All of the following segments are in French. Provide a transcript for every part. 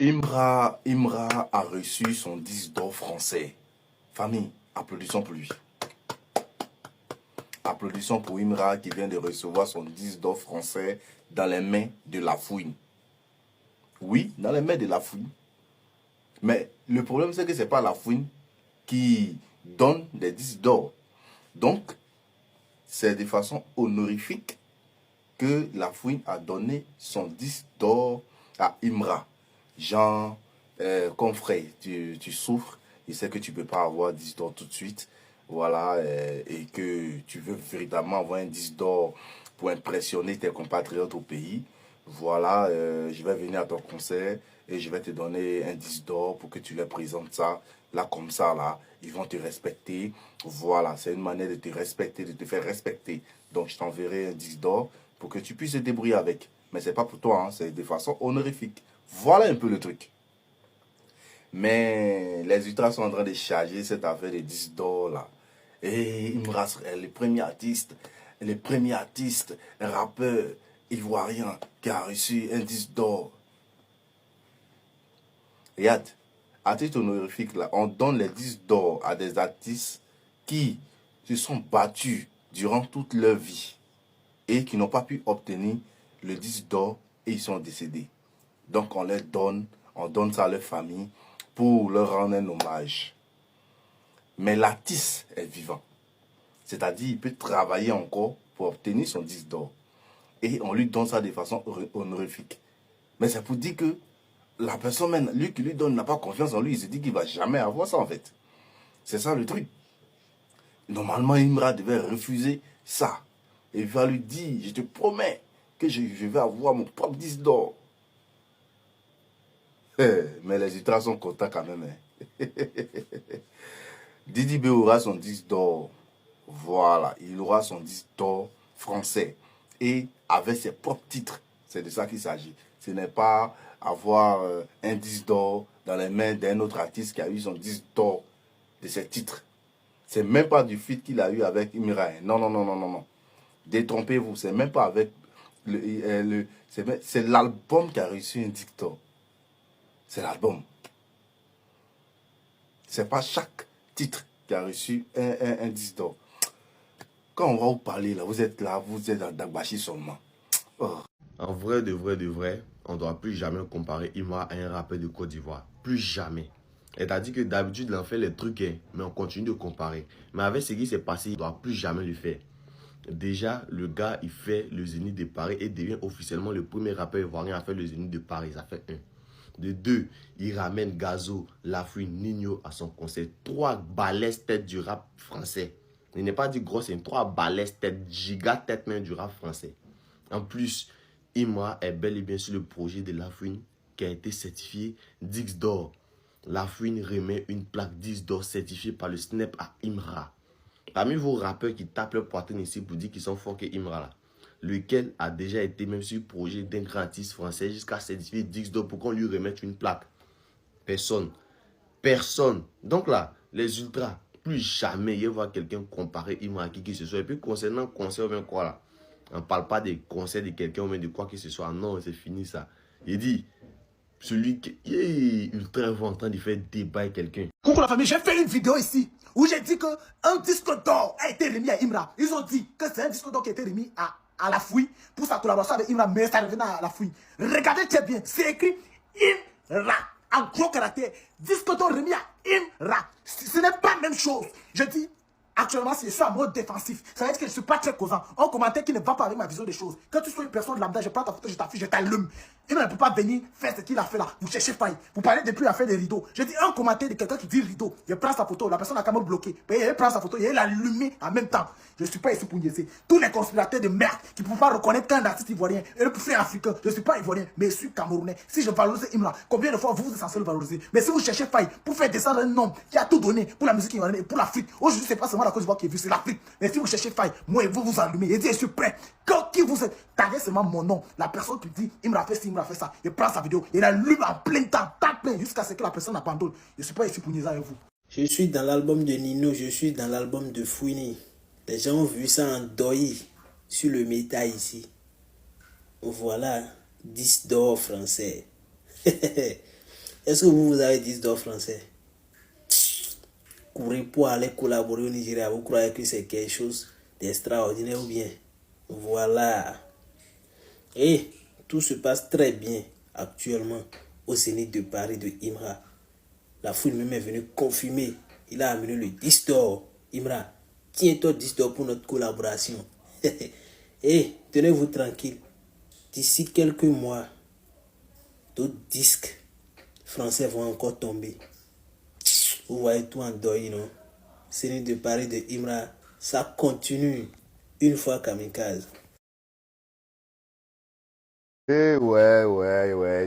Imra a reçu son 10 d'or français. Famille, applaudissons pour lui. Applaudissons pour Imra qui vient de recevoir son 10 d'or français dans les mains de la fouine. Oui, dans les mains de la fouine. Mais le problème, c'est que ce n'est pas la fouine qui donne des 10 d'or. Donc, c'est de façon honorifique que la fouine a donné son 10 d'or à Imra. Jean, confrère, tu souffres. Je sais que tu ne peux pas avoir 10 d'or tout de suite. Voilà, et que tu veux véritablement avoir un 10 d'or pour impressionner tes compatriotes au pays. Voilà, je vais venir à ton concert et je vais te donner un 10 d'or pour que tu leur présentes ça. Là, comme ça, là, ils vont te respecter. Voilà, c'est une manière de te respecter, de te faire respecter. Donc, je t'enverrai un 10 d'or pour que tu puisses te débrouiller avec. Mais ce n'est pas pour toi, hein, c'est de façon honorifique. Voilà un peu le truc. Mais les ultras sont en train de charger cette affaire de 10 d'or là. Et il me reste les premiers artistes, rappeurs ivoiriens qui a reçu un 10 d'or. Regarde, à titre honorifique là, on donne les 10 d'or à des artistes qui se sont battus durant toute leur vie et qui n'ont pas pu obtenir le 10 d'or et ils sont décédés. Donc on donne ça à leur famille pour leur rendre un hommage. Mais l'artiste est vivant. C'est-à-dire il peut travailler encore pour obtenir son 10 d'or. Et on lui donne ça de façon honorifique. Mais c'est pour dire que la personne même, lui qui lui donne, n'a pas confiance en lui. Il se dit qu'il ne va jamais avoir ça en fait. C'est ça le truc. Normalement, Imra devait refuser ça. Et il va lui dire, je te promets que je vais avoir mon propre 10 d'or. Mais les ultras sont contents quand même. Hein. Didi B aura son 10 d'or. Voilà, il aura son 10 d'or français. Et avec ses propres titres. C'est de ça qu'il s'agit. Ce n'est pas avoir un 10 d'or dans les mains d'un autre artiste qui a eu son 10 d'or de ses titres. C'est même pas du feat qu'il a eu avec Imra. Non, non, non, non, non, non. Détrompez-vous, c'est même pas avec c'est l'album qui a reçu un 10 d'or. C'est l'album. C'est pas chaque titre qui a reçu un 10 d'or. Quand on va vous parler, là, vous êtes à Dagbashi seulement. Oh. En vrai, de vrai, on ne doit plus jamais comparer Imra à un rappeur de Côte d'Ivoire. Plus jamais. C'est-à-dire que d'habitude, il en fait les trucs, hein, mais on continue de comparer. Mais avec ce qui s'est passé, il ne doit plus jamais le faire. Déjà, le gars, il fait le Zénith de Paris et devient officiellement le premier rappeur ivoirien à faire le Zénith de Paris. Ça fait 1. De 2, il ramène Gazo, Lafouine, Nino à son concert. 3 balaises têtes du rap français. Il n'est pas dit gros, c'est 3 balaises têtes, giga tête main du rap français. En plus, Imra est bel et bien sur le projet de Lafouine qui a été certifié 10 d'or. Lafouine remet une plaque 10 d'or certifiée par le SNEP à Imra. Parmi vos rappeurs qui tapent leur poitrine ici pour dire qu'ils sont forts que Imra là, lequel a déjà été même sur le projet d'un grand artiste français jusqu'à certifier 10 d'or pour qu'on lui remette une plaque? Personne. Personne. Donc là, les ultras, plus jamais il va voir quelqu'un comparer Imra à qui que ce soit. Et puis concernant concert ou bien quoi là, on ne parle pas des concerts de quelqu'un ou bien de quoi que ce soit. Non, c'est fini ça. Il dit, celui qui est ultra en train de faire débat avec quelqu'un. Coucou la famille, j'ai fait une vidéo ici où j'ai dit qu'un disque d'or a été remis à Imra. Ils ont dit que c'est un disque d'or qui a été remis à la fouille pour sa collaboration avec Imra, mais ça revenait à la fouille. Regardez très bien, c'est écrit Imra en gros caractère. Disque d'or remis à Imra. Ce n'est pas la même chose. Je dis, actuellement, je suis en mode défensif. Ça veut dire que je ne suis pas très causant. Un commentaire qui ne va pas avec ma vision des choses. Quand tu sois une personne lambda, je prends ta photo, je t'affiche, je t'allume. Il ne peut pas venir faire ce qu'il a fait là. Vous cherchez faille. Vous parlez depuis l'affaire des rideaux. Je dis un commentaire de quelqu'un qui dit rideau. Je prends sa photo. La personne a quand même bloqué. Il prend sa photo et il l'allume en même temps. Je ne suis pas ici pour niaiser. Tous les conspirateurs de merde qui ne peuvent pas reconnaître qu'un artiste ivoirien et le faire africain. Je ne suis pas ivoirien, mais je suis camerounais. Si je valorise Imra, combien de fois vous êtes censé le valoriser? Mais si vous cherchez faille pour faire descendre un homme qui a tout donné pour la musique ivoirienne et pour l'Afrique, aujourd'hui, c'est pas seulement la Côte d'Ivoire qui est vue, c'est l'Afrique. Mais si vous cherchez faille, moi et vous vous allumez et dites, je suis prêt. Qui vous êtes? Taguez seulement mon nom. La personne qui dit, Imra fait ci, Imra fait ça. Il prend sa vidéo, il allume en plein temps, plein, jusqu'à ce que la personne abandonne. Je ne suis pas ici pour niaiser avec vous. Je suis dans l'album de Nino, je suis dans l'album de Fouini. Les gens ont vu ça en deuil sur le méta ici. Voilà, 10 d'or français. Est-ce que vous avez 10 dollars français? Courez pour aller collaborer au Nigeria. Vous croyez que c'est quelque chose d'extraordinaire ou bien? Voilà. Et tout se passe très bien actuellement au Zénith de Paris de Imra. La foule même est venue confirmer. Il a amené le 10 dollars. Imra, tiens-toi 10 dollars pour notre collaboration. Et tenez-vous tranquille. D'ici quelques mois, d'autres disques français vont encore tomber. Vous voyez tout en deuil, non? Zénith de Paris de Imra, ça continue une fois kamikaze. Eh ouais.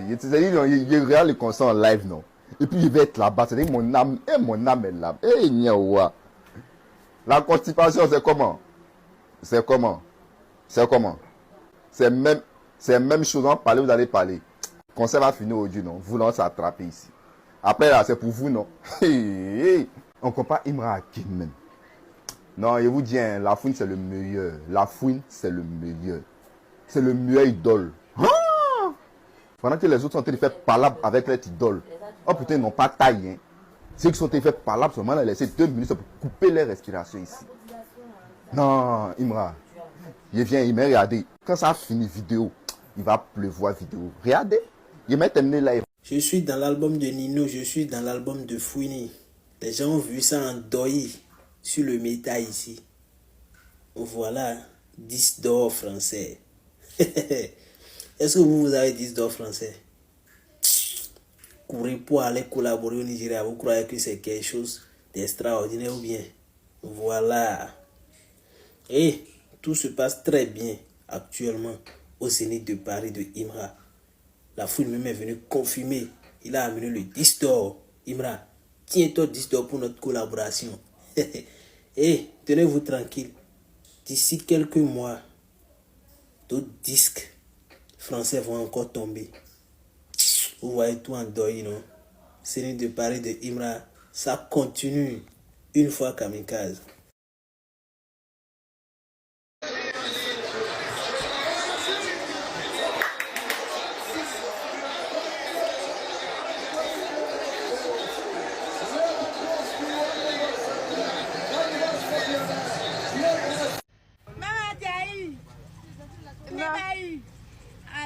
Il regarde le concert en live, non? Et puis il va être là-bas. C'est-à-dire mon âme est là. Eh, nyawa. La constipation, c'est comment? C'est comment? C'est même chose, on parler, vous allez parler. Le concert va finir aujourd'hui, non? Vous l'en s'attraper ici. Après là, c'est pour vous, non? On compare Imra à qui même? Non, je vous dis, hein, la fouine, c'est le meilleur. La fouine, c'est le meilleur. C'est le meilleur idole. Pendant que les autres sont en train de faire palabre avec leur idole. Oh putain, ils n'ont pas taille. Hein. Ceux qui sont en train de faire palabre, seulement les laisser 2 minutes pour couper leur respiration ici. Non, Imra. Il m'a regardé. Quand ça a fini vidéo, il va pleuvoir vidéo. Regardez. Il m'a terminé là. Je suis dans l'album de Nino, je suis dans l'album de Fouini. Les gens ont vu ça en deuil sur le méta ici. Voilà, 10 dollars français. Est-ce que vous avez 10 dollars français? Courez pour aller collaborer au Nigeria. Vous croyez que c'est quelque chose d'extraordinaire ou bien? Voilà. Et tout se passe très bien actuellement au Zénith de Paris de Imra. La foule même est venue confirmer. Il a amené le 10 dollars. Imra, tiens-toi 10 dollars pour notre collaboration. Et tenez-vous tranquille. D'ici quelques mois, d'autres disques français vont encore tomber. Vous voyez tout en deuil, non? Zénith de Paris de Imra, ça continue une fois kamikaze.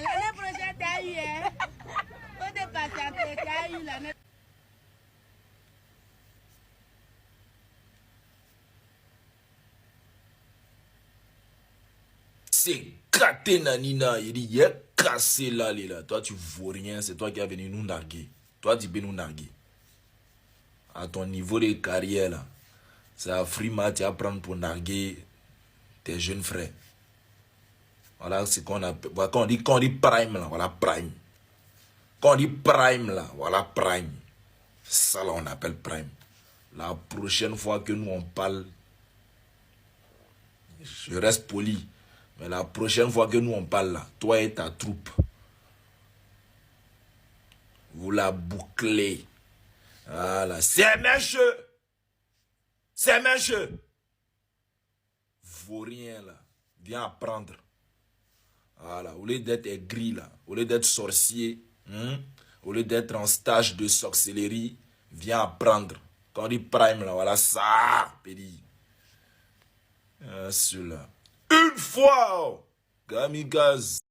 L'année prochaine, t'as eu, hein? Faut te patienter, t'as eu l'année. C'est gâté Nanina, il dit, il est cassé là, là. Toi, tu vaux rien, c'est toi qui as venu nous narguer. Toi, tu peux nous narguer. À ton niveau de carrière, là, c'est à Frima, tu vas prendre pour narguer tes jeunes frères. Voilà ce qu'on appelle. Voilà, quand on dit prime, là, voilà prime. Quand on dit prime, là, voilà prime. Ça, là, on appelle prime. La prochaine fois que nous, on parle, je reste poli. Mais la prochaine fois que nous, on parle, là, toi et ta troupe, vous la bouclez. Voilà. C'est mécheux. C'est mécheux. Vaut rien, là. Viens apprendre. Voilà, au lieu d'être aigri là, au lieu d'être sorcier, au lieu d'être en stage de sorcellerie, viens apprendre. Quand on dit prime là, voilà ça, pédi. Celui-là. Une fois, kamikaze.